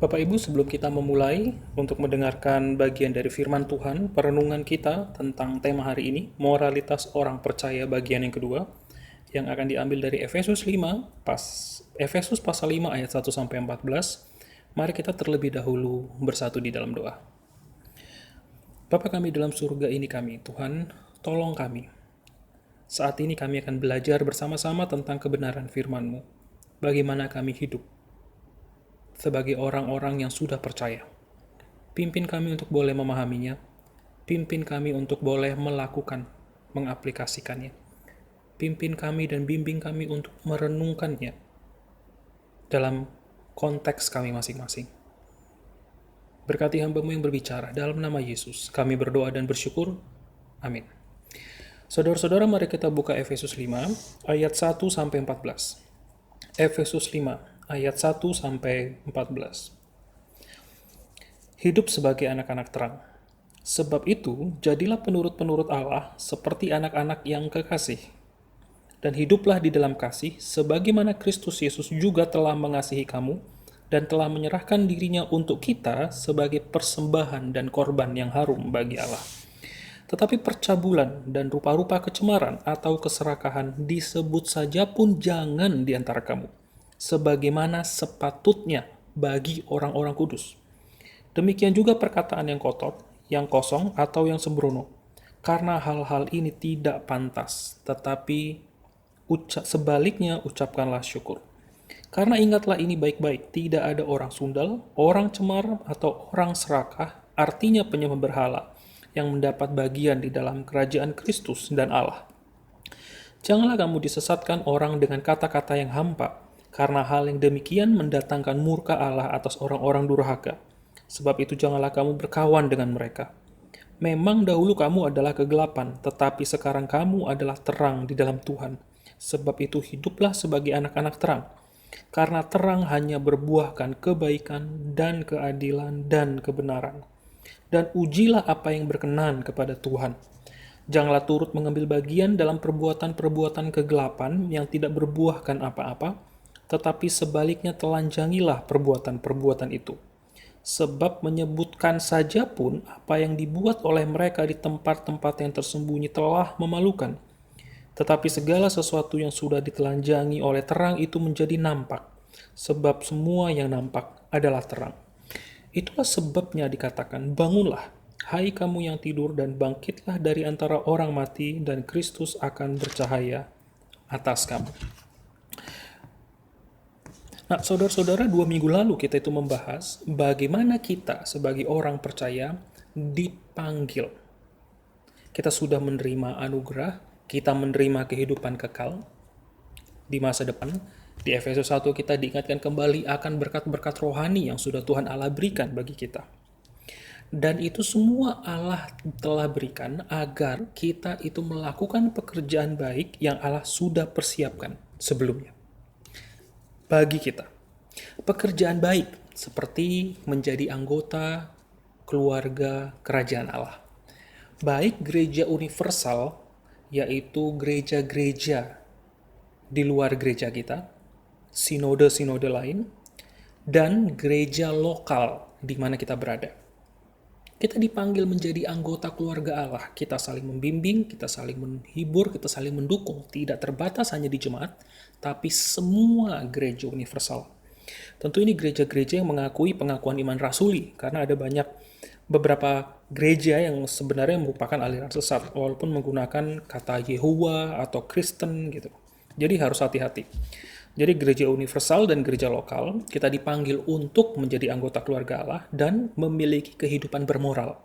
Bapak Ibu, sebelum kita memulai untuk mendengarkan bagian dari firman Tuhan, perenungan kita tentang tema hari ini, moralitas orang percaya bagian yang kedua, yang akan diambil dari Efesus pasal 5 ayat 1 sampai 14. Mari kita terlebih dahulu bersatu di dalam doa. Bapa kami dalam surga ini kami, Tuhan, tolong kami. Saat ini kami akan belajar bersama-sama tentang kebenaran firman-Mu. Bagaimana kami hidup sebagai orang-orang yang sudah percaya. Pimpin kami untuk boleh memahaminya. Pimpin kami untuk boleh melakukan, mengaplikasikannya. Pimpin kami dan bimbing kami untuk merenungkannya dalam konteks kami masing-masing. Berkati hamba-Mu yang berbicara dalam nama Yesus. Kami berdoa dan bersyukur. Amin. Saudara-saudara, mari kita buka Efesus 5 ayat 1 sampai 14. Efesus 5 ayat 1 sampai 14. Hidup sebagai anak-anak terang. Sebab itu, jadilah penurut-penurut Allah seperti anak-anak yang kekasih. Dan hiduplah di dalam kasih, sebagaimana Kristus Yesus juga telah mengasihi kamu, dan telah menyerahkan dirinya untuk kita sebagai persembahan dan korban yang harum bagi Allah. Tetapi percabulan dan rupa-rupa kecemaran atau keserakahan disebut saja pun jangan di antara kamu, sebagaimana sepatutnya bagi orang-orang kudus. Demikian juga perkataan yang kotor, yang kosong, atau yang sembrono. Karena hal-hal ini tidak pantas, tetapi sebaliknya ucapkanlah syukur. Karena ingatlah ini baik-baik, tidak ada orang sundal, orang cemar, atau orang serakah, artinya penyembah berhala, yang mendapat bagian di dalam kerajaan Kristus dan Allah. Janganlah kamu disesatkan orang dengan kata-kata yang hampa, karena hal yang demikian mendatangkan murka Allah atas orang-orang durhaka. Sebab itu janganlah kamu berkawan dengan mereka. Memang dahulu kamu adalah kegelapan, tetapi sekarang kamu adalah terang di dalam Tuhan. Sebab itu hiduplah sebagai anak-anak terang. Karena terang hanya berbuahkan kebaikan dan keadilan dan kebenaran. Dan ujilah apa yang berkenan kepada Tuhan. Janganlah turut mengambil bagian dalam perbuatan-perbuatan kegelapan yang tidak berbuahkan apa-apa, tetapi sebaliknya telanjangilah perbuatan-perbuatan itu. Sebab menyebutkan saja pun apa yang dibuat oleh mereka di tempat-tempat yang tersembunyi telah memalukan. Tetapi segala sesuatu yang sudah ditelanjangi oleh terang itu menjadi nampak, sebab semua yang nampak adalah terang. Itulah sebabnya dikatakan, bangunlah, hai kamu yang tidur, dan bangkitlah dari antara orang mati, dan Kristus akan bercahaya atas kamu. Nah, saudara-saudara, 2 minggu lalu kita itu membahas bagaimana kita sebagai orang percaya dipanggil. Kita sudah menerima anugerah, kita menerima kehidupan kekal di masa depan. Di Efesus 1 kita diingatkan kembali akan berkat-berkat rohani yang sudah Tuhan Allah berikan bagi kita. Dan itu semua Allah telah berikan agar kita itu melakukan pekerjaan baik yang Allah sudah persiapkan sebelumnya bagi kita. Pekerjaan baik seperti menjadi anggota keluarga kerajaan Allah. Baik gereja universal, yaitu gereja-gereja di luar gereja kita, sinode-sinode lain, dan gereja lokal di mana kita berada. Kita dipanggil menjadi anggota keluarga Allah. Kita saling membimbing, kita saling menghibur, kita saling mendukung. Tidak terbatas hanya di jemaat, tapi semua gereja universal. Tentu ini gereja-gereja yang mengakui pengakuan iman rasuli, karena ada beberapa gereja yang sebenarnya merupakan aliran sesat, walaupun menggunakan kata Yehuwa atau Kristen gitu. Jadi harus hati-hati. Jadi gereja universal dan gereja lokal, kita dipanggil untuk menjadi anggota keluarga Allah dan memiliki kehidupan bermoral.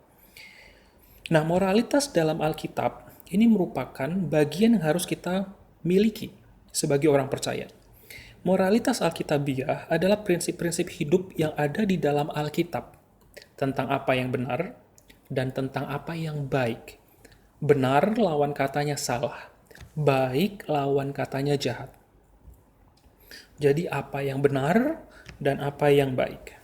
Nah, moralitas dalam Alkitab ini merupakan bagian yang harus kita miliki sebagai orang percaya. Moralitas Alkitabiah adalah prinsip-prinsip hidup yang ada di dalam Alkitab tentang apa yang benar dan tentang apa yang baik. Benar lawan katanya salah, baik lawan katanya jahat. Jadi apa yang benar dan apa yang baik.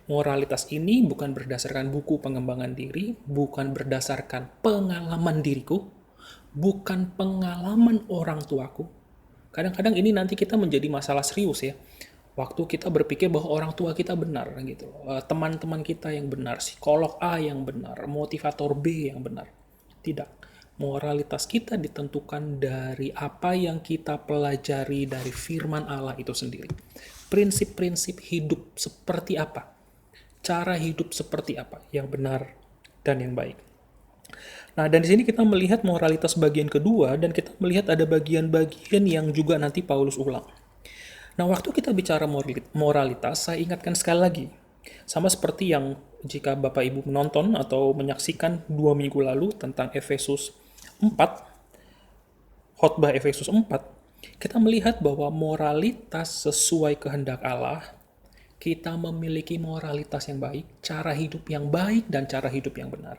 Moralitas ini bukan berdasarkan buku pengembangan diri, bukan berdasarkan pengalaman diriku, bukan pengalaman orang tuaku. Kadang-kadang ini nanti kita menjadi masalah serius ya. Waktu kita berpikir bahwa orang tua kita benar gitu, teman-teman kita yang benar, psikolog A yang benar, motivator B yang benar. Tidak. Moralitas kita ditentukan dari apa yang kita pelajari dari firman Allah itu sendiri. Prinsip-prinsip hidup seperti apa? Cara hidup seperti apa yang benar dan yang baik. Nah, dan di sini kita melihat moralitas bagian kedua dan kita melihat ada bagian-bagian yang juga nanti Paulus ulang. Nah, waktu kita bicara moralitas, saya ingatkan sekali lagi. Sama seperti yang jika Bapak Ibu menonton atau menyaksikan 2 minggu lalu tentang Efesus 4, khotbah Efesus 4, kita melihat bahwa moralitas sesuai kehendak Allah, kita memiliki moralitas yang baik, cara hidup yang baik, dan cara hidup yang benar.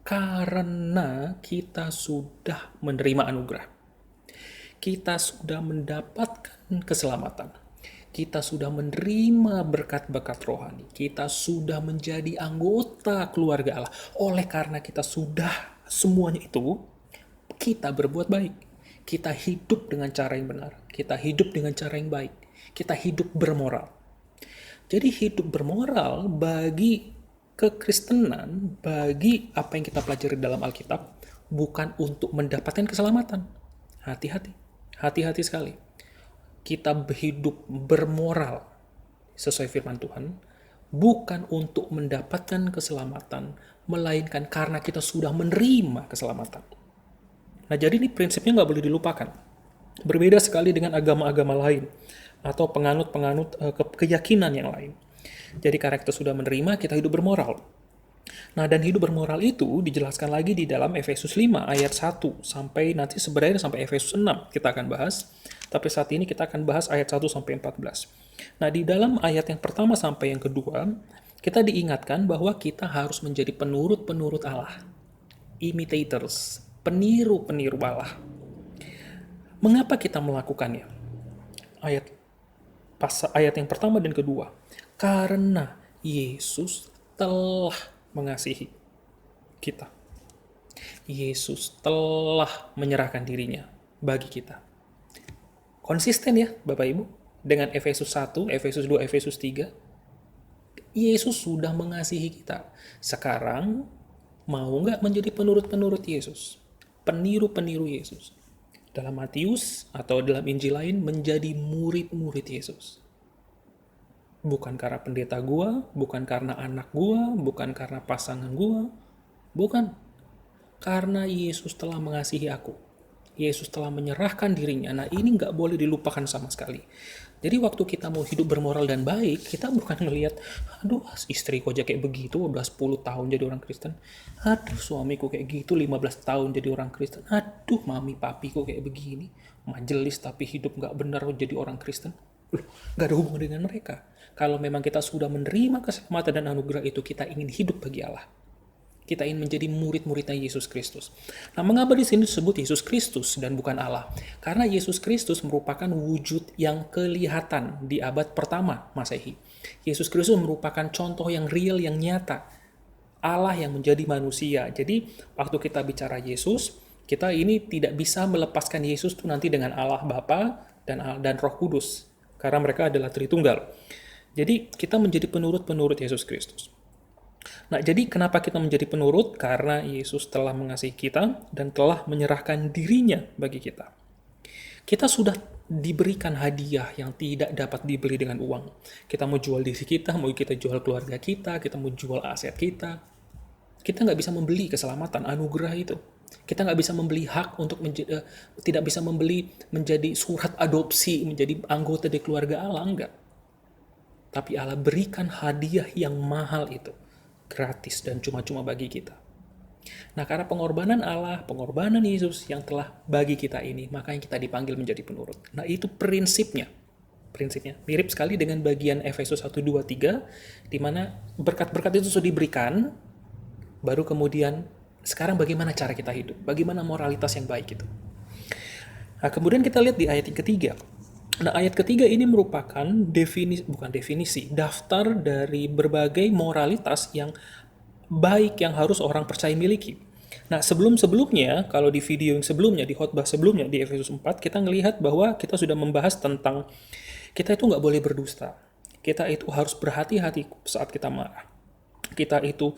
Karena kita sudah menerima anugerah. Kita sudah mendapatkan keselamatan. Kita sudah menerima berkat-berkat rohani. Kita sudah menjadi anggota keluarga Allah. Oleh karena kita sudah semuanya itu, kita berbuat baik. Kita hidup dengan cara yang benar. Kita hidup dengan cara yang baik. Kita hidup bermoral. Jadi hidup bermoral bagi kekristenan, bagi apa yang kita pelajari dalam Alkitab, bukan untuk mendapatkan keselamatan. Hati-hati. Hati-hati sekali. Kita hidup bermoral sesuai firman Tuhan, bukan untuk mendapatkan keselamatan, melainkan karena kita sudah menerima keselamatan. Nah, jadi ini prinsipnya nggak boleh dilupakan. Berbeda sekali dengan agama-agama lain atau penganut-penganut keyakinan yang lain. Jadi karena kita sudah menerima, kita hidup bermoral. Nah, dan hidup bermoral itu dijelaskan lagi di dalam Efesus 5 ayat 1 sampai nanti sebenarnya sampai Efesus 6 kita akan bahas. Tapi saat ini kita akan bahas ayat 1 sampai 14. Nah, di dalam ayat yang pertama sampai yang kedua, kita diingatkan bahwa kita harus menjadi penurut-penurut Allah. Imitators, peniru-peniru Allah. Mengapa kita melakukannya? Ayat yang pertama dan kedua. Karena Yesus telah mengasihi kita. Yesus telah menyerahkan dirinya bagi kita. Konsisten ya Bapak Ibu dengan Efesus 1, Efesus 2, Efesus 3. Yesus sudah mengasihi kita. Sekarang mau nggak menjadi penurut-penurut Yesus? Peniru-peniru Yesus. Dalam Matius atau dalam Injil lain menjadi murid-murid Yesus. Bukan karena pendeta gua, bukan karena anak gua, bukan karena pasangan gua, bukan. Karena Yesus telah mengasihi aku. Yesus telah menyerahkan dirinya. Nah, ini nggak boleh dilupakan sama sekali. Jadi waktu kita mau hidup bermoral dan baik, kita bukan ngelihat, aduh istriku aja kayak begitu, udah 10 tahun jadi orang Kristen. Aduh suamiku kayak gitu, 15 tahun jadi orang Kristen. Aduh mami papiku kayak begini, majelis tapi hidup nggak benar jadi orang Kristen. Loh, nggak ada hubungan dengan mereka. Kalau memang kita sudah menerima keselamatan dan anugerah itu, kita ingin hidup bagi Allah. Kita ingin menjadi murid-muridnya Yesus Kristus. Nah, mengapa di sini disebut Yesus Kristus dan bukan Allah? Karena Yesus Kristus merupakan wujud yang kelihatan di abad pertama Masehi. Yesus Kristus merupakan contoh yang real, yang nyata. Allah yang menjadi manusia. Jadi, waktu kita bicara Yesus, kita ini tidak bisa melepaskan Yesus itu nanti dengan Allah Bapa dan Roh Kudus. Karena mereka adalah Tritunggal. Jadi, kita menjadi penurut-penurut Yesus Kristus. Nah, jadi kenapa kita menjadi penurut? Karena Yesus telah mengasihi kita dan telah menyerahkan dirinya bagi kita. Kita sudah diberikan hadiah yang tidak dapat dibeli dengan uang. Kita mau jual diri kita, mau kita jual keluarga kita mau jual aset kita. Kita nggak bisa membeli keselamatan, anugerah itu. Kita nggak bisa membeli hak untuk tidak bisa membeli menjadi surat adopsi, menjadi anggota dari keluarga Allah, enggak. Tapi Allah berikan hadiah yang mahal itu. Gratis dan cuma-cuma bagi kita. Nah, karena pengorbanan Allah, pengorbanan Yesus yang telah bagi kita ini, makanya kita dipanggil menjadi penurut. Nah, itu prinsipnya. Mirip sekali dengan bagian Efesus 1, 2, 3, di mana berkat-berkat itu sudah diberikan, baru kemudian sekarang bagaimana cara kita hidup, bagaimana moralitas yang baik itu. Nah, kemudian kita lihat di ayat yang ketiga. Nah, ayat ketiga ini merupakan daftar dari berbagai moralitas yang baik yang harus orang percaya miliki. Nah, sebelumnya, kalau di video yang sebelumnya, di khotbah sebelumnya, di Efesus 4, kita ngelihat bahwa kita sudah membahas tentang Kita itu nggak boleh berdusta. Kita itu harus berhati-hati saat kita marah. Kita itu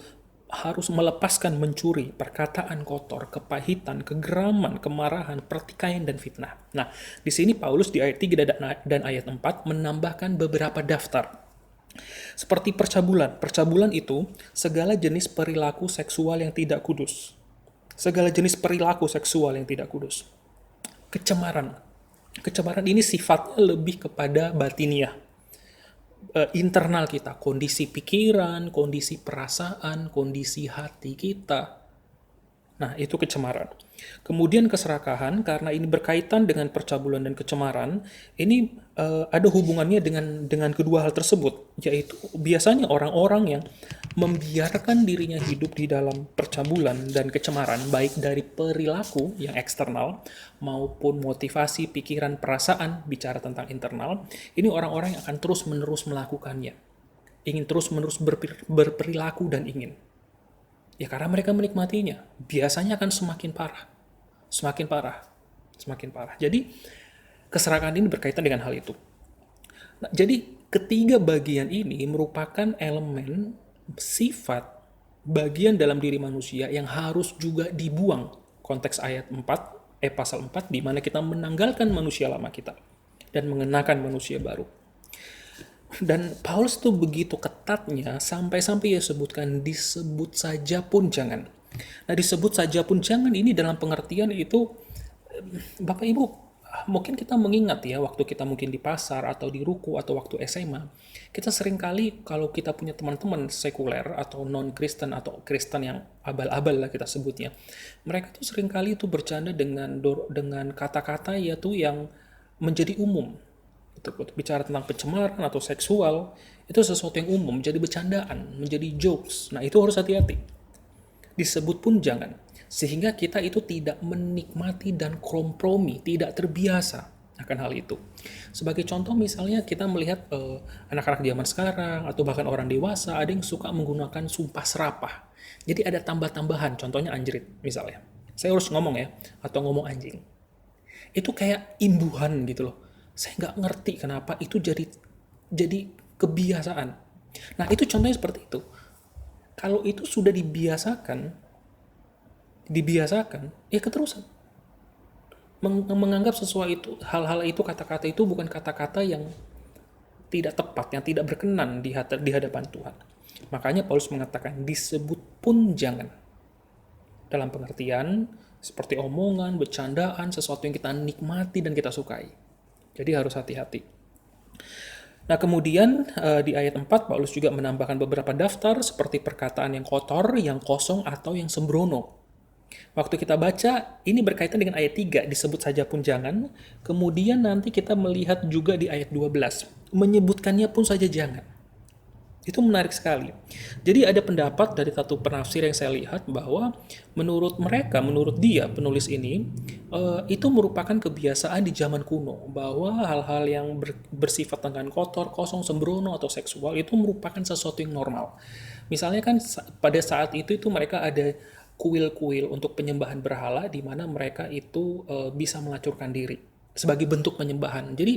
harus melepaskan mencuri, perkataan kotor, kepahitan, kegeraman, kemarahan, pertikaian, dan fitnah. Nah, di sini Paulus di ayat 3 dan ayat 4 menambahkan beberapa daftar. Seperti percabulan. Percabulan itu segala jenis perilaku seksual yang tidak kudus. Segala jenis perilaku seksual yang tidak kudus. Kecemaran. Kecemaran ini sifatnya lebih kepada batiniah, internal kita, kondisi pikiran, kondisi perasaan, kondisi hati kita. Nah, itu kecemaran. Kemudian keserakahan, karena ini berkaitan dengan percabulan dan kecemaran, ini ada hubungannya dengan kedua hal tersebut, yaitu biasanya orang-orang yang membiarkan dirinya hidup di dalam percabulan dan kecemaran, baik dari perilaku yang eksternal maupun motivasi, pikiran, perasaan, bicara tentang internal, ini orang-orang yang akan terus-menerus melakukannya, ingin terus-menerus berperilaku dan ingin. Ya karena mereka menikmatinya, biasanya akan semakin parah, semakin parah, semakin parah. Jadi keserakahan ini berkaitan dengan hal itu. Nah, jadi ketiga bagian ini merupakan elemen sifat bagian dalam diri manusia yang harus juga dibuang. Konteks ayat 4, pasal 4, di mana kita menanggalkan manusia lama kita dan mengenakan manusia baru. Dan Paulus tuh begitu ketatnya sampai-sampai ya sebutkan disebut saja pun jangan. Nah, disebut saja pun jangan ini dalam pengertian itu, Bapak Ibu, mungkin kita mengingat ya waktu kita mungkin di pasar atau di ruko atau waktu SMA, kita seringkali kalau kita punya teman-teman sekuler atau non-Kristen atau Kristen yang abal-abal lah kita sebutnya, mereka tuh seringkali itu bercanda dengan kata-kata yaitu yang menjadi umum. Bicara tentang pencemaran atau seksual, itu sesuatu yang umum, menjadi bercandaan, menjadi jokes. Nah, itu harus hati-hati. Disebut pun jangan. Sehingga kita itu tidak menikmati dan kompromi, tidak terbiasa akan hal itu. Sebagai contoh misalnya kita melihat anak-anak zaman sekarang atau bahkan orang dewasa ada yang suka menggunakan sumpah serapah. Jadi ada tambah-tambahan, contohnya anjrit misalnya. Saya harus ngomong ya, atau ngomong anjing. Itu kayak imbuhan gitu loh. Saya nggak ngerti kenapa itu jadi kebiasaan. Nah, itu contohnya seperti itu. Kalau itu sudah dibiasakan, ya keterusan. Menganggap sesuatu itu, hal-hal itu, kata-kata itu bukan kata-kata yang tidak tepat, yang tidak berkenan di hadapan Tuhan. Makanya Paulus mengatakan, disebut pun jangan. Dalam pengertian, seperti omongan, bercandaan, sesuatu yang kita nikmati dan kita sukai. Jadi harus hati-hati. Nah, kemudian di ayat 4, Paulus juga menambahkan beberapa daftar seperti perkataan yang kotor, yang kosong, atau yang sembrono. Waktu kita baca, ini berkaitan dengan ayat 3, disebut saja pun jangan. Kemudian nanti kita melihat juga di ayat 12, menyebutkannya pun saja jangan. Itu menarik sekali. Jadi ada pendapat dari satu penafsir yang saya lihat bahwa menurut dia, penulis ini, itu merupakan kebiasaan di zaman kuno. Bahwa hal-hal yang bersifat dengan kotor, kosong, sembrono, atau seksual itu merupakan sesuatu yang normal. Misalnya kan pada saat itu mereka ada kuil-kuil untuk penyembahan berhala di mana mereka itu bisa mengacurkan diri sebagai bentuk penyembahan. Jadi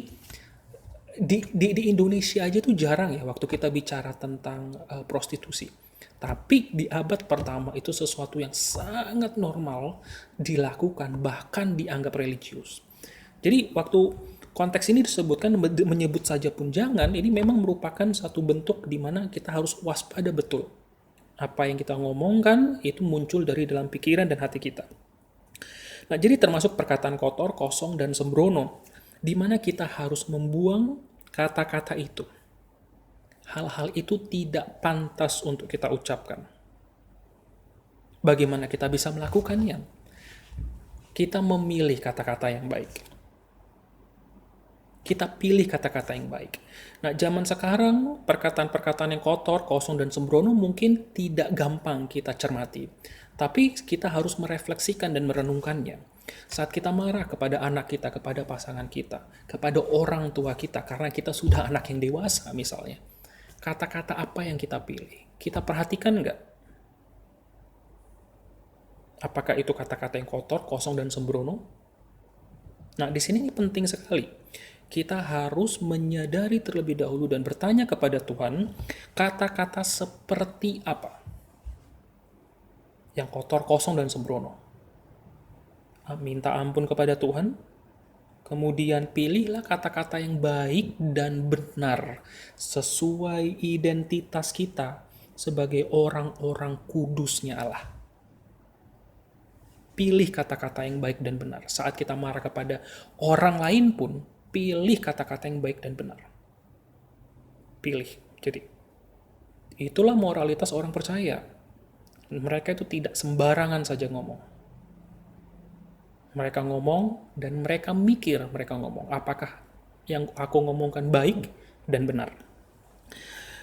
di Indonesia aja tuh jarang ya waktu kita bicara tentang prostitusi. Tapi di abad pertama itu sesuatu yang sangat normal dilakukan, bahkan dianggap religius. Jadi waktu konteks ini disebutkan menyebut saja pun jangan, ini memang merupakan satu bentuk di mana kita harus waspada betul. Apa yang kita ngomongkan itu muncul dari dalam pikiran dan hati kita. Nah, jadi termasuk perkataan kotor, kosong, dan sembrono, di mana kita harus membuang kata-kata itu. Hal-hal itu tidak pantas untuk kita ucapkan. Bagaimana kita bisa melakukannya? Kita memilih kata-kata yang baik. Kita pilih kata-kata yang baik. Nah, zaman sekarang, perkataan-perkataan yang kotor, kosong, dan sembrono mungkin tidak gampang kita cermati. Tapi kita harus merefleksikan dan merenungkannya. Saat kita marah kepada anak kita, kepada pasangan kita, kepada orang tua kita, karena kita sudah anak yang dewasa misalnya, kata-kata apa yang kita pilih? Kita perhatikan nggak? Apakah itu kata-kata yang kotor, kosong, dan sembrono? Nah, di sini ini penting sekali. kita harus menyadari terlebih dahulu dan bertanya kepada Tuhan, kata-kata seperti apa yang kotor, kosong, dan sembrono. Minta ampun kepada Tuhan, kemudian pilihlah kata-kata yang baik dan benar sesuai identitas kita sebagai orang-orang kudusnya Allah. Pilih kata-kata yang baik dan benar. Saat kita marah kepada orang lain pun, pilih kata-kata yang baik dan benar. Pilih. Jadi, itulah moralitas orang percaya. Mereka itu tidak sembarangan saja ngomong. Mereka ngomong dan mereka mikir mereka ngomong. Apakah yang aku ngomongkan baik dan benar?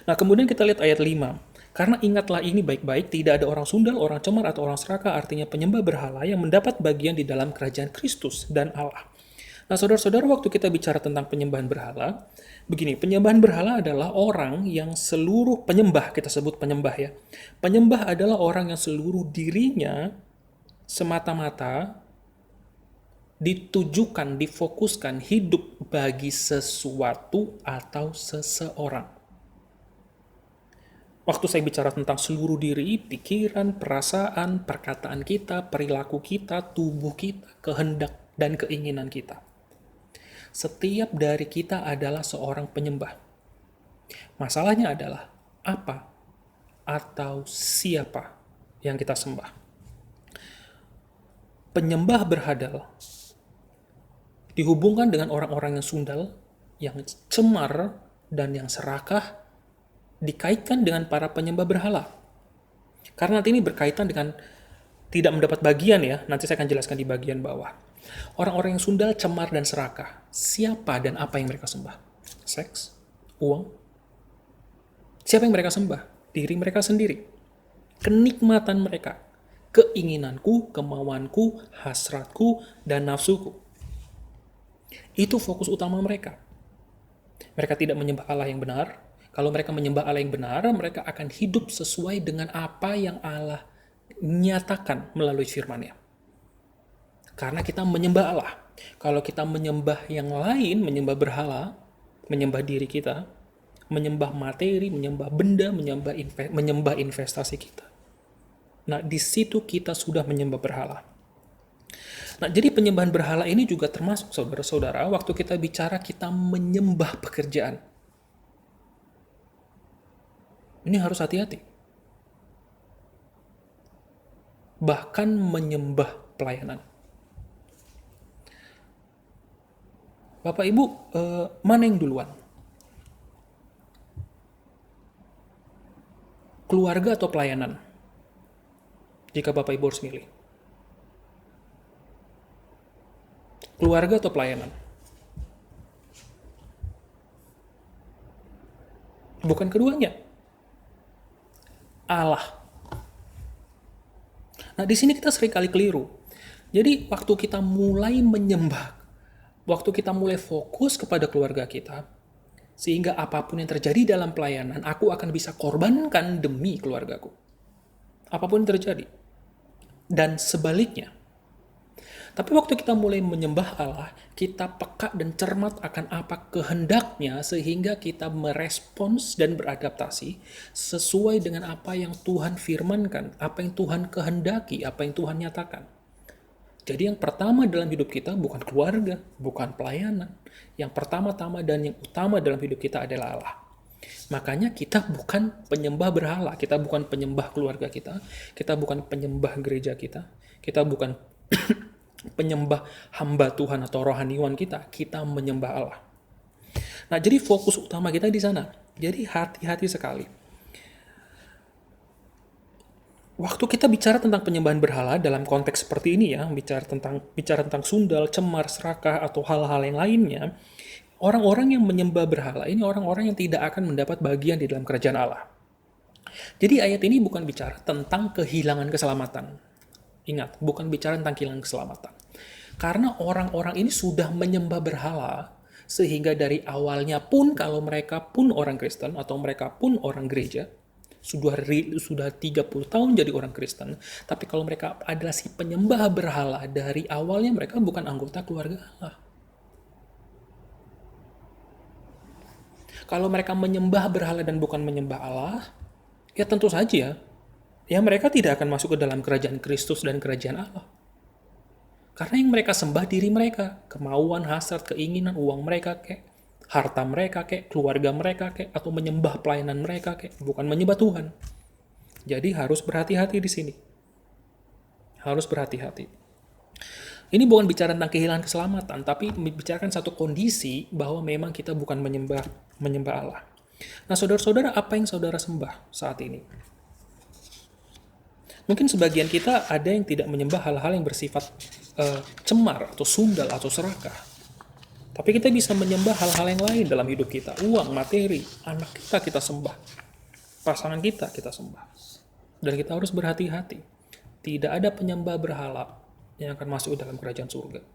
Nah, kemudian kita lihat ayat 5. Karena ingatlah ini baik-baik, tidak ada orang sundal, orang cemar, atau orang serakah, artinya penyembah berhala, yang mendapat bagian di dalam kerajaan Kristus dan Allah. Nah, saudara-saudara, waktu kita bicara tentang penyembahan berhala, begini, penyembahan berhala adalah orang yang seluruh penyembah, kita sebut penyembah ya. Penyembah adalah orang yang seluruh dirinya semata-mata ditujukan, difokuskan hidup bagi sesuatu atau seseorang. Waktu saya bicara tentang seluruh diri, pikiran, perasaan, perkataan kita, perilaku kita, tubuh kita, kehendak, dan keinginan kita. Setiap dari kita adalah seorang penyembah. Masalahnya adalah apa atau siapa yang kita sembah. Penyembah berhadal dihubungkan dengan orang-orang yang sundal, yang cemar, dan yang serakah, dikaitkan dengan para penyembah berhala. Karena nanti ini berkaitan dengan tidak mendapat bagian ya, nanti saya akan jelaskan di bagian bawah. Orang-orang yang sundal, cemar, dan serakah, siapa dan apa yang mereka sembah? Seks? Uang? Siapa yang mereka sembah? Diri mereka sendiri. Kenikmatan mereka. Keinginanku, kemauanku, hasratku, dan nafsuku. Itu fokus utama mereka. Mereka tidak menyembah Allah yang benar. Kalau mereka menyembah Allah yang benar, mereka akan hidup sesuai dengan apa yang Allah nyatakan melalui firman-Nya. Karena kita menyembah Allah. Kalau kita menyembah yang lain, menyembah berhala, menyembah diri kita, menyembah materi, menyembah benda, menyembah investasi kita. Nah, di situ kita sudah menyembah berhala. Nah, jadi penyembahan berhala ini juga termasuk, saudara-saudara, waktu kita bicara kita menyembah pekerjaan. Ini harus hati-hati. Bahkan menyembah pelayanan. Bapak Ibu, mana yang duluan? Keluarga atau pelayanan? Jika Bapak Ibu harus milih. Keluarga atau pelayanan? Bukan keduanya. Allah. Nah, di sini kita sering kali keliru. Jadi, waktu kita mulai menyembah, waktu kita mulai fokus kepada keluarga kita, sehingga apapun yang terjadi dalam pelayanan, aku akan bisa korbankan demi keluargaku. Apapun yang terjadi. Dan sebaliknya. Tapi waktu kita mulai menyembah Allah, kita peka dan cermat akan apa kehendaknya sehingga kita merespons dan beradaptasi sesuai dengan apa yang Tuhan firmankan, apa yang Tuhan kehendaki, apa yang Tuhan nyatakan. Jadi yang pertama dalam hidup kita bukan keluarga, bukan pelayanan. Yang pertama-tama dan yang utama dalam hidup kita adalah Allah. Makanya kita bukan penyembah berhala, kita bukan penyembah keluarga kita bukan penyembah gereja kita bukan penyembah hamba Tuhan atau rohaniwan kita menyembah Allah. Nah, jadi fokus utama kita di sana. Jadi hati-hati sekali. Waktu kita bicara tentang penyembahan berhala dalam konteks seperti ini ya, bicara tentang sundal, cemar, serakah atau hal-hal yang lainnya, orang-orang yang menyembah berhala ini orang-orang yang tidak akan mendapat bagian di dalam kerajaan Allah. Jadi ayat ini bukan bicara tentang kehilangan keselamatan. Ingat, bukan bicara tentang kehilangan keselamatan. Karena orang-orang ini sudah menyembah berhala, sehingga dari awalnya pun kalau mereka pun orang Kristen atau mereka pun orang gereja, sudah 30 tahun jadi orang Kristen, tapi kalau mereka adalah si penyembah berhala, dari awalnya mereka bukan anggota keluarga Allah. Kalau mereka menyembah berhala dan bukan menyembah Allah, ya tentu saja, ya mereka tidak akan masuk ke dalam kerajaan Kristus dan kerajaan Allah. Karena yang mereka sembah diri mereka, kemauan, hasrat, keinginan, uang mereka kek, harta mereka kek, keluarga mereka kek, atau menyembah pelayanan mereka kek, bukan menyembah Tuhan. Jadi harus berhati-hati di sini. Harus berhati-hati. Ini bukan bicara tentang kehilangan keselamatan, tapi membicarakan satu kondisi bahwa memang kita bukan menyembah Allah. Nah, saudara-saudara, apa yang saudara sembah saat ini? Mungkin sebagian kita ada yang tidak menyembah hal-hal yang bersifat cemar atau sundal atau serakah. Tapi kita bisa menyembah hal-hal yang lain dalam hidup kita. Uang, materi, anak kita sembah. Pasangan kita sembah. Dan kita harus berhati-hati. Tidak ada penyembah berhala yang akan masuk dalam kerajaan surga.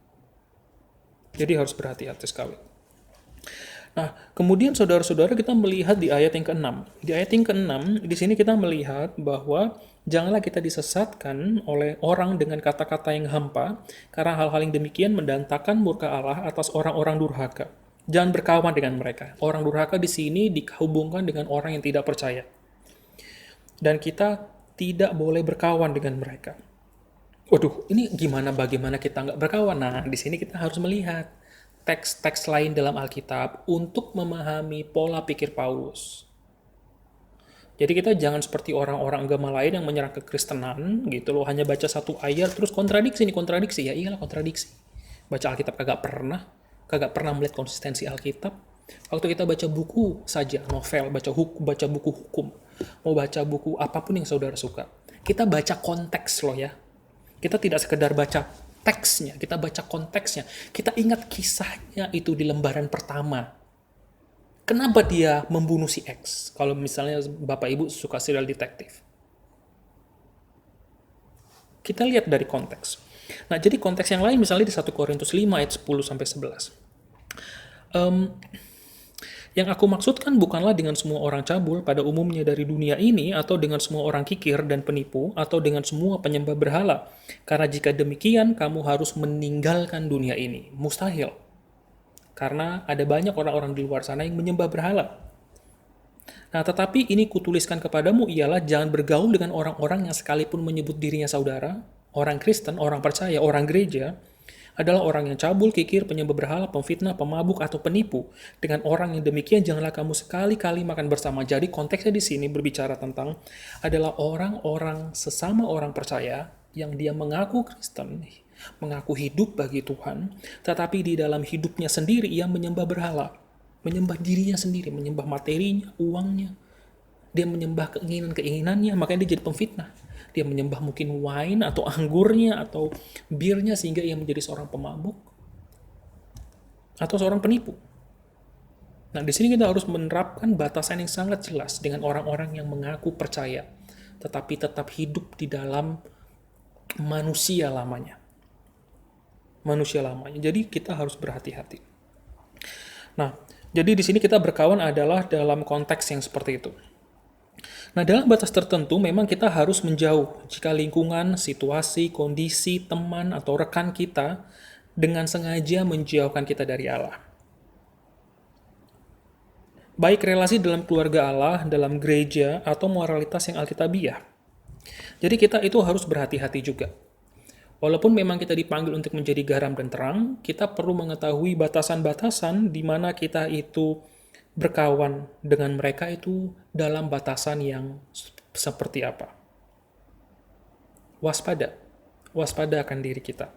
Jadi harus berhati-hati sekali. Nah, kemudian saudara-saudara kita melihat di ayat yang ke-6. Di ayat yang ke-6, di sini kita melihat bahwa janganlah kita disesatkan oleh orang dengan kata-kata yang hampa, karena hal-hal yang demikian mendatangkan murka Allah atas orang-orang durhaka. Jangan berkawan dengan mereka. Orang durhaka di sini dihubungkan dengan orang yang tidak percaya. Dan kita tidak boleh berkawan dengan mereka. Waduh, ini bagaimana kita nggak berkawan? Nah, di sini kita harus melihat teks-teks lain dalam Alkitab untuk memahami pola pikir Paulus. Jadi kita jangan seperti orang-orang agama lain yang menyerang kekristenan gitu loh, hanya baca satu ayat terus kontradiksi, ya iyalah kontradiksi. Baca Alkitab kagak pernah melihat konsistensi Alkitab. Waktu kita baca buku saja, novel, baca buku hukum, mau baca buku apapun yang saudara suka, kita baca konteks loh ya. Kita tidak sekedar baca teksnya, kita baca konteksnya. Kita ingat kisahnya itu di lembaran pertama. Kenapa dia membunuh si X? Kalau misalnya Bapak Ibu suka serial detektif. Kita lihat dari konteks. Nah, jadi konteks yang lain misalnya di 1 Korintus 5 ayat 10-11. Yang aku maksudkan bukanlah dengan semua orang cabul pada umumnya dari dunia ini, atau dengan semua orang kikir dan penipu, atau dengan semua penyembah berhala. Karena jika demikian, kamu harus meninggalkan dunia ini. Mustahil. Karena ada banyak orang-orang di luar sana yang menyembah berhala. Nah, tetapi ini kutuliskan kepadamu ialah jangan bergaul dengan orang-orang yang sekalipun menyebut dirinya saudara, orang Kristen, orang percaya, orang gereja, adalah orang yang cabul, kikir, penyembah berhala, pemfitnah, pemabuk, atau penipu. Dengan orang yang demikian, janganlah kamu sekali-kali makan bersama. Jadi konteksnya di sini berbicara tentang adalah orang-orang sesama orang percaya yang dia mengaku Kristen, mengaku hidup bagi Tuhan, tetapi di dalam hidupnya sendiri ia menyembah berhala, menyembah dirinya sendiri, menyembah materinya, uangnya. Dia menyembah keinginan-keinginannya, makanya dia jadi pemfitnah. Dia menyembah mungkin wine atau anggurnya atau birnya sehingga ia menjadi seorang pemabuk atau seorang penipu. Nah, di sini kita harus menerapkan batasan yang sangat jelas dengan orang-orang yang mengaku percaya tetapi tetap hidup di dalam manusia lamanya. Jadi kita harus berhati-hati. Nah, jadi di sini kita berkawan adalah dalam konteks yang seperti itu. Nah, dalam batas tertentu memang kita harus menjauh jika lingkungan, situasi, kondisi, teman, atau rekan kita dengan sengaja menjauhkan kita dari Allah. Baik relasi dalam keluarga Allah, dalam gereja, atau moralitas yang alkitabiah. Jadi kita itu harus berhati-hati juga. Walaupun memang kita dipanggil untuk menjadi garam dan terang, kita perlu mengetahui batasan-batasan di mana kita itu berkawan dengan mereka itu dalam batasan yang seperti apa. Waspada akan diri kita.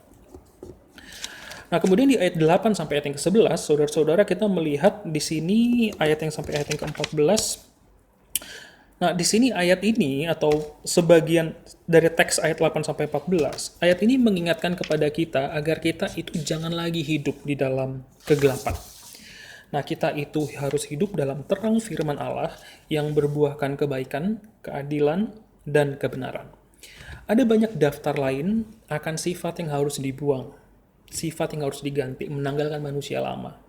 Nah, kemudian di ayat 8 sampai ayat yang ke-11, saudara-saudara kita melihat di sini ayat yang sampai ayat yang ke-14. Nah, di sini ayat ini atau sebagian dari teks ayat 8 sampai 14, ayat ini mengingatkan kepada kita agar kita itu jangan lagi hidup di dalam kegelapan. Nah, kita itu harus hidup dalam terang firman Allah yang berbuahkan kebaikan, keadilan, dan kebenaran. Ada banyak daftar lain akan sifat yang harus dibuang, sifat yang harus diganti, menanggalkan manusia lama.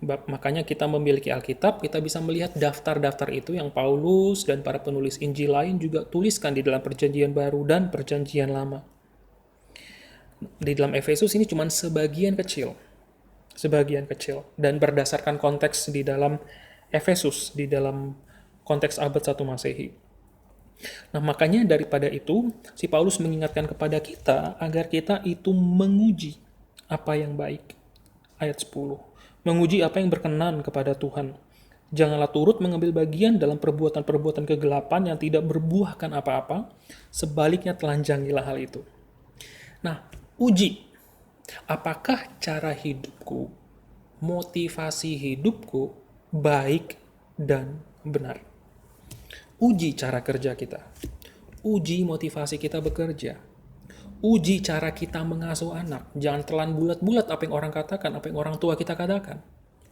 Makanya kita memiliki Alkitab, kita bisa melihat daftar-daftar itu yang Paulus dan para penulis Injil lain juga tuliskan di dalam Perjanjian Baru dan Perjanjian Lama. Di dalam Efesus ini cuma sebagian kecil, dan berdasarkan konteks di dalam Efesus di dalam konteks abad 1 Masehi. Nah, makanya daripada itu, si Paulus mengingatkan kepada kita agar kita itu menguji apa yang baik. Ayat 10. Menguji apa yang berkenan kepada Tuhan. Janganlah turut mengambil bagian dalam perbuatan-perbuatan kegelapan yang tidak berbuahkan apa-apa, sebaliknya telanjangilah hal itu. Nah, uji. Apakah cara hidupku, motivasi hidupku baik dan benar? Uji cara kerja kita. Uji motivasi kita bekerja. Uji cara kita mengasuh anak. Jangan telan bulat-bulat apa yang orang katakan, apa yang orang tua kita katakan.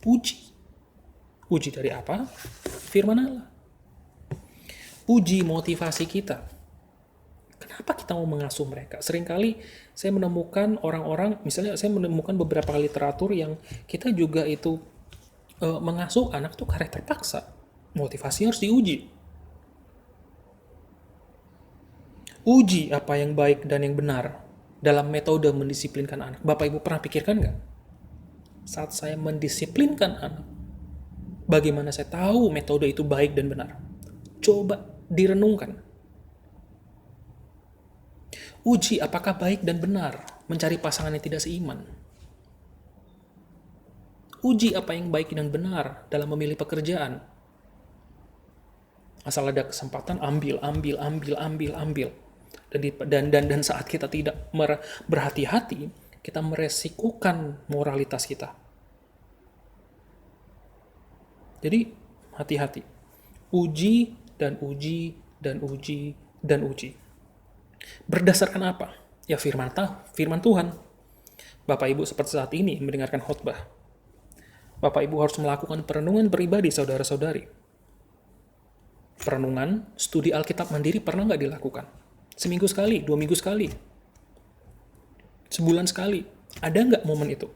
Uji. Uji dari apa? Firman Allah. Uji motivasi kita. Kenapa kita mau mengasuh mereka? Seringkali saya menemukan orang-orang, misalnya saya menemukan beberapa literatur yang kita juga itu mengasuh anak tuh karena terpaksa. Motivasi harus diuji. Uji apa yang baik dan yang benar dalam metode mendisiplinkan anak. Bapak Ibu pernah pikirkan nggak? Saat saya mendisiplinkan anak, bagaimana saya tahu metode itu baik dan benar? Coba direnungkan. Uji apakah baik dan benar mencari pasangan yang tidak seiman. Uji apa yang baik dan benar dalam memilih pekerjaan. Asal ada kesempatan, ambil. Dan saat kita tidak berhati-hati, kita meresikukan moralitas kita. Jadi, hati-hati. Uji dan uji dan uji dan uji. Berdasarkan apa? Ya firman Tuhan. Bapak Ibu seperti saat ini mendengarkan khotbah. Bapak Ibu harus melakukan perenungan pribadi saudara-saudari. Perenungan, studi Alkitab mandiri pernah nggak dilakukan? Seminggu sekali, 2 minggu sekali, sebulan sekali. Ada nggak momen itu?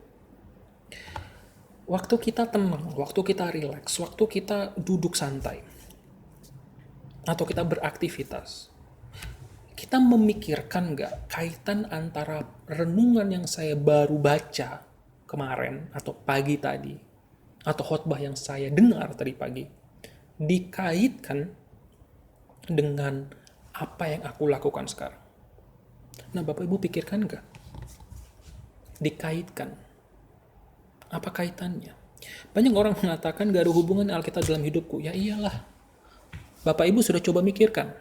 Waktu kita tenang, waktu kita rileks, waktu kita duduk santai, atau kita beraktivitas, kita memikirkan nggak kaitan antara renungan yang saya baru baca kemarin, atau pagi tadi, atau khotbah yang saya dengar tadi pagi, dikaitkan dengan apa yang aku lakukan sekarang. Nah, Bapak Ibu pikirkan nggak? Dikaitkan. Apa kaitannya? Banyak orang mengatakan gak ada hubungan Alkitab dalam hidupku. Ya iyalah. Bapak Ibu sudah coba mikirkan.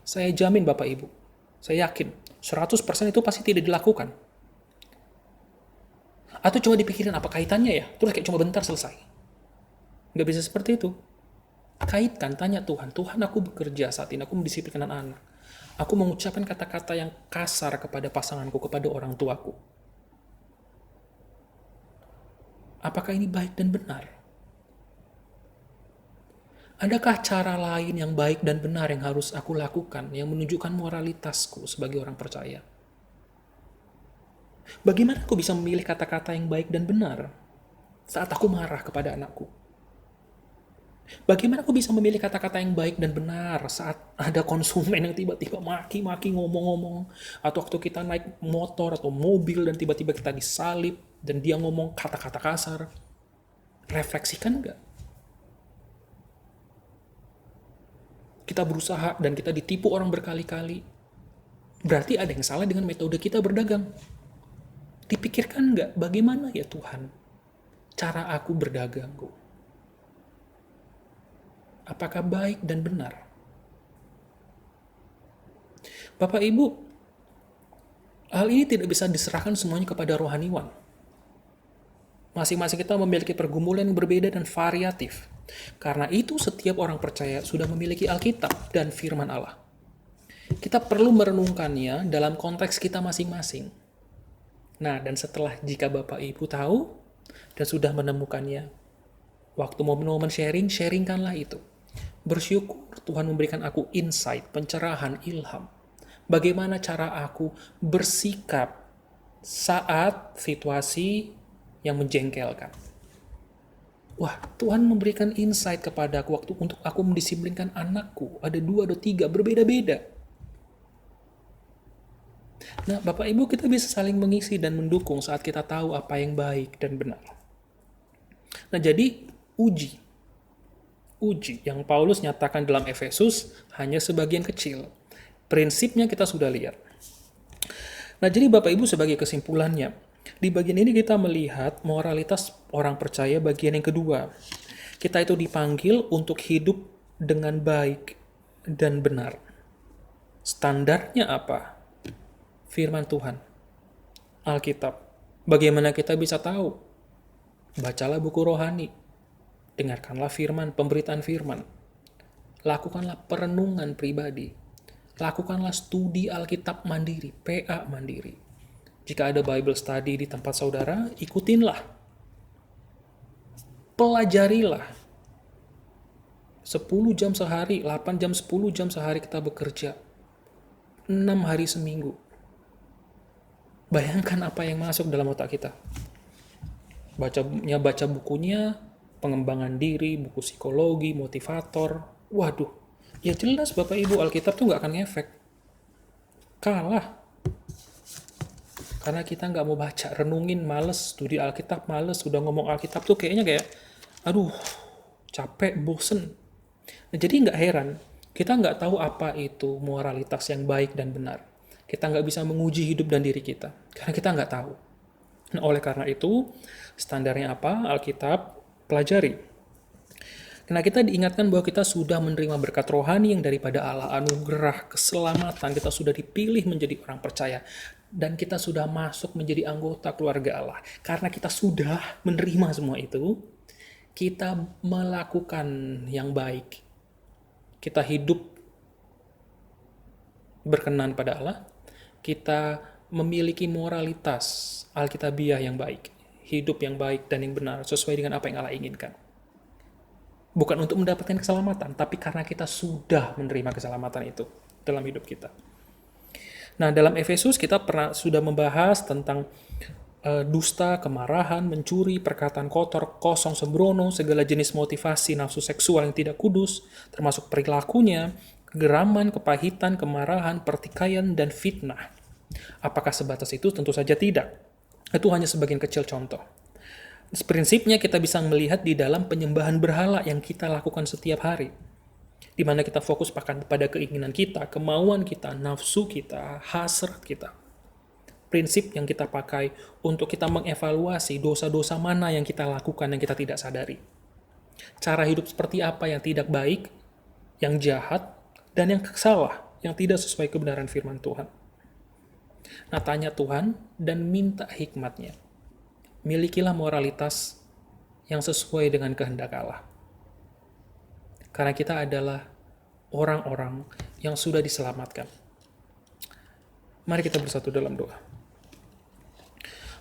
Saya jamin Bapak Ibu. Saya yakin. 100% itu pasti tidak dilakukan. Atau cuma dipikirin apa kaitannya ya? Terus kayak cuma bentar selesai. Gak bisa seperti itu. Kaitkan, tanya Tuhan. Tuhan, aku bekerja saat ini. Aku mendisiplinkan anak. Aku mengucapkan kata-kata yang kasar kepada pasanganku, kepada orang tuaku. Apakah ini baik dan benar? Adakah cara lain yang baik dan benar yang harus aku lakukan, yang menunjukkan moralitasku sebagai orang percaya? Bagaimana aku bisa memilih kata-kata yang baik dan benar saat aku marah kepada anakku? Bagaimana aku bisa memilih kata-kata yang baik dan benar saat ada konsumen yang tiba-tiba maki-maki, ngomong-ngomong, atau waktu kita naik motor atau mobil dan tiba-tiba kita disalip dan dia ngomong kata-kata kasar? Refleksikan nggak? Kita berusaha dan kita ditipu orang berkali-kali. Berarti ada yang salah dengan metode kita berdagang. Dipikirkan nggak bagaimana ya Tuhan cara aku berdagang? Apakah baik dan benar? Bapak Ibu, hal ini tidak bisa diserahkan semuanya kepada rohaniwan. Masing-masing kita memiliki pergumulan yang berbeda dan variatif. Karena itu setiap orang percaya sudah memiliki Alkitab dan firman Allah. Kita perlu merenungkannya dalam konteks kita masing-masing. Nah, dan setelah jika Bapak Ibu tahu dan sudah menemukannya, waktu momen-momen sharingkanlah itu. Bersyukur Tuhan memberikan aku insight, pencerahan, ilham. Bagaimana cara aku bersikap saat situasi yang menjengkelkan. Wah, Tuhan memberikan insight kepada aku waktu untuk aku mendisiplinkan anakku. Ada 2 atau 3, berbeda-beda. Nah, Bapak Ibu, kita bisa saling mengisi dan mendukung saat kita tahu apa yang baik dan benar. Nah, jadi uji. uji. Yang Paulus nyatakan dalam Efesus hanya sebagian kecil. Prinsipnya kita sudah lihat. Nah, jadi Bapak Ibu sebagai kesimpulannya, di bagian ini kita melihat moralitas orang percaya bagian yang kedua. Kita itu dipanggil untuk hidup dengan baik dan benar. Standarnya apa? Firman Tuhan, Alkitab. Bagaimana kita bisa tahu? Bacalah buku rohani. Dengarkanlah firman, pemberitaan firman. Lakukanlah perenungan pribadi. Lakukanlah studi Alkitab mandiri, PA mandiri. Jika ada Bible study di tempat saudara, ikutinlah. Pelajarilah. 10 jam sehari, 8 jam, 10 jam sehari kita bekerja. 6 hari seminggu. Bayangkan apa yang masuk dalam otak kita. Baca bukunya, pengembangan diri, buku psikologi, motivator. Waduh, ya jelas Bapak Ibu, Alkitab tuh nggak akan ngefek. Kalah. Karena kita nggak mau baca, renungin males, studi Alkitab males, udah ngomong Alkitab tuh kayaknya kayak, aduh, capek, bosen. Nah, jadi nggak heran, kita nggak tahu apa itu moralitas yang baik dan benar. Kita nggak bisa menguji hidup dan diri kita, karena kita nggak tahu. Nah, oleh karena itu, standarnya apa? Alkitab, pelajari. Karena kita diingatkan bahwa kita sudah menerima berkat rohani yang daripada Allah, anugerah, keselamatan, kita sudah dipilih menjadi orang percaya, dan kita sudah masuk menjadi anggota keluarga Allah. Karena kita sudah menerima semua itu, kita melakukan yang baik. Kita hidup berkenan pada Allah, kita memiliki moralitas Alkitabiah yang baik, hidup yang baik dan yang benar, sesuai dengan apa yang Allah inginkan. Bukan untuk mendapatkan keselamatan, tapi karena kita sudah menerima keselamatan itu dalam hidup kita. Nah, dalam Efesus kita sudah membahas tentang dusta, kemarahan, mencuri, perkataan kotor, kosong, sembrono, segala jenis motivasi nafsu seksual yang tidak kudus, termasuk perilakunya, kegeraman, kepahitan, kemarahan, pertikaian, dan fitnah. Apakah sebatas itu? Tentu saja tidak. Itu hanya sebagian kecil contoh. Prinsipnya kita bisa melihat di dalam penyembahan berhala yang kita lakukan setiap hari. Di mana kita fokus pada keinginan kita, kemauan kita, nafsu kita, hasrat kita. Prinsip yang kita pakai untuk kita mengevaluasi dosa-dosa mana yang kita lakukan yang kita tidak sadari. Cara hidup seperti apa yang tidak baik, yang jahat, dan yang salah, yang tidak sesuai kebenaran firman Tuhan. Nah, tanya Tuhan dan minta hikmatnya. Milikilah moralitas yang sesuai dengan kehendak Allah. Karena kita adalah orang-orang yang sudah diselamatkan. Mari kita bersatu dalam doa.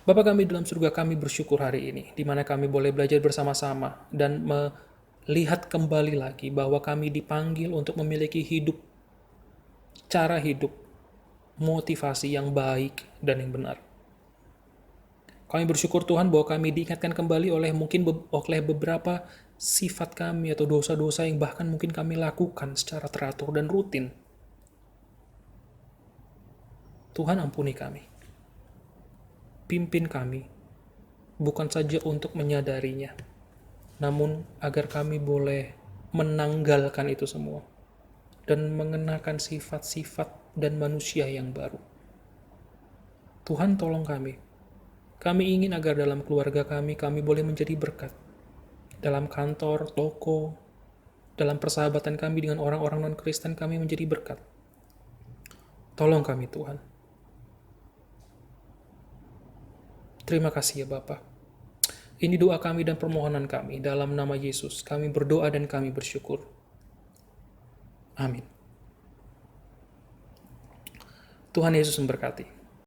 Bapa kami dalam surga, kami bersyukur hari ini, di mana kami boleh belajar bersama-sama dan melihat kembali lagi bahwa kami dipanggil untuk memiliki hidup, cara hidup, motivasi yang baik dan yang benar. Kami bersyukur Tuhan bahwa kami diingatkan kembali oleh beberapa sifat kami atau dosa-dosa yang bahkan mungkin kami lakukan secara teratur dan rutin. Tuhan ampuni kami. Pimpin kami, bukan saja untuk menyadarinya, namun agar kami boleh menanggalkan itu semua dan mengenakan sifat-sifat dan manusia yang baru. Tuhan tolong kami. Kami ingin agar dalam keluarga kami boleh menjadi berkat. Dalam kantor, toko, dalam persahabatan kami dengan orang-orang non-Kristen kami menjadi berkat. Tolong kami Tuhan. Terima kasih ya Bapa. Ini doa kami dan permohonan kami. Dalam nama Yesus, kami berdoa dan kami bersyukur. Amin. Tuhan Yesus memberkati.